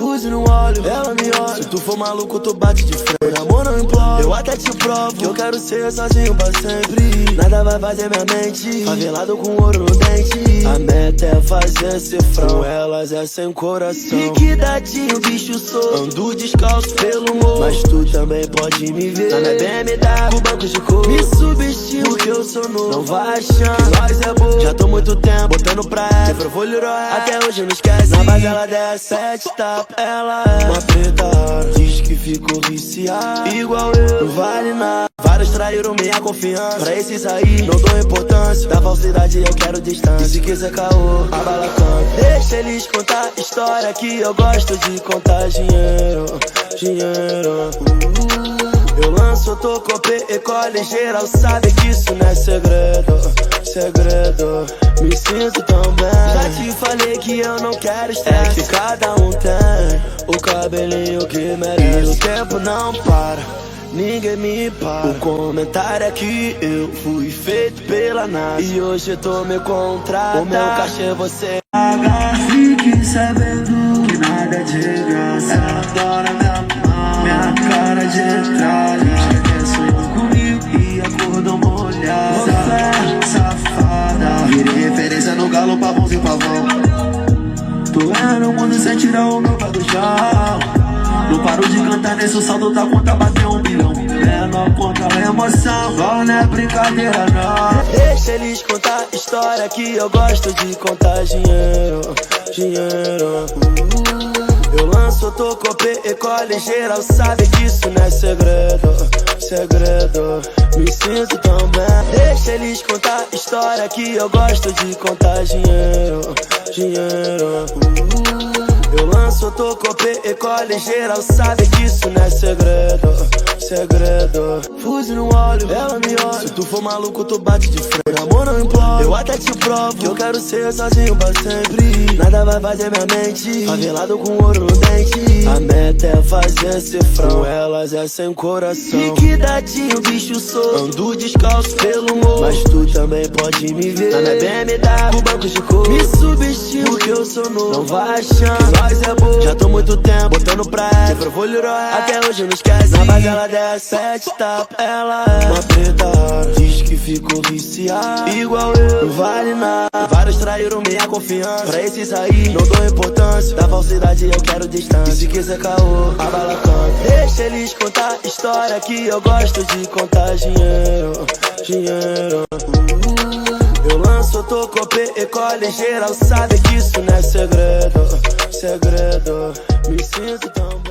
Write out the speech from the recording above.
Fuzil no olho, ela me olha. Se tu for maluco, tu bate de frente. Amor, não imploro, eu até te provo que eu quero ser sozinho pra sempre. Nada vai fazer minha mente favelado com ouro no dente. A meta é fazer cifrão, com elas é sem coração. Liquidadinho, bicho sou, ando descalço pelo morro. Mas tu também pode me ver na minha BMW, com bancos de couro. Me subestimo porque eu sou novo, não vai achando, nós é boa. Já tô muito tempo botando pra ela, sempre vou lhe até hoje não esquece. Na base ela desce 7 tapas, ela é uma preta rara. Diz que ficou viciada, igual eu, não vale nada. Vários traíram minha confiança, pra esses aí não dou importância. Da falsidade eu quero distância, e se quiser caô, a bala canta. Deixa eles contar história que eu gosto de contar dinheiro, dinheiro. Eu lanço, eu tô com P-Ecole, geral sabe que isso não é segredo, segredo. Me sinto tão bem, já te falei que eu não quero estresse, que cada um tem o cabelinho que merece. E o tempo não para, ninguém me para. O comentário é que eu fui feito pela NASA, e hoje eu tô me contratando. O meu cachê você paga. Fique sabendo que nada é de graça. Ela adora minha cara de tralha. Quer sonhar comigo e acordou molhada. Safada, virei referência no galo, pavãozinho pavão. Tô ganhando o mundo sem tirar o meu pé do chão. Não paro de cantar nesse saldo da conta, bateu 1 bilhão. Menor conta a emoção, não é brincadeira não. Deixa eles contar história que eu gosto de contar dinheiro, dinheiro. Eu lanço, eu tô com P-Ecole, geral sabe que isso não é segredo, segredo. Me sinto tão bem. Deixa eles contar história que eu gosto de contar dinheiro, dinheiro. Eu lanço, eu tô com P-Ecole, geral sabe que isso não é segredo, segredo. Fuzil no olho, ela me olha. Se tu for maluco, tu bate de frente. Amor, não imploro, eu até te provo que eu quero ser sozinho pra sempre. Nada vai fazer minha mente favelado com ouro no dente. A meta é fazer cifrão, com elas é sem coração. Liquidadinho, bicho sou, ando descalço pelo morro. Mas tu também pode me ver na minha BMW, com bancos de couro. Me subestimo porque eu sou novo, não vai achando, nós é boa. Já tô muito tempo botando pra ela, sempre vou lhe até hoje não esquece. Na base ela desce 7 tapas, ela é uma preta rara. Diz que ficou viciada, igual eu, não vale nada. Vários traíram minha confiança, pra esses aí não dou importância. Da falsidade eu quero distância, e se quiser caô, a bala canta. Deixa eles contar história que eu gosto de contar dinheiro, dinheiro. Eu lanço, eu tô com P-Ecole, geral sabe que isso não é segredo, segredo. Me sinto tão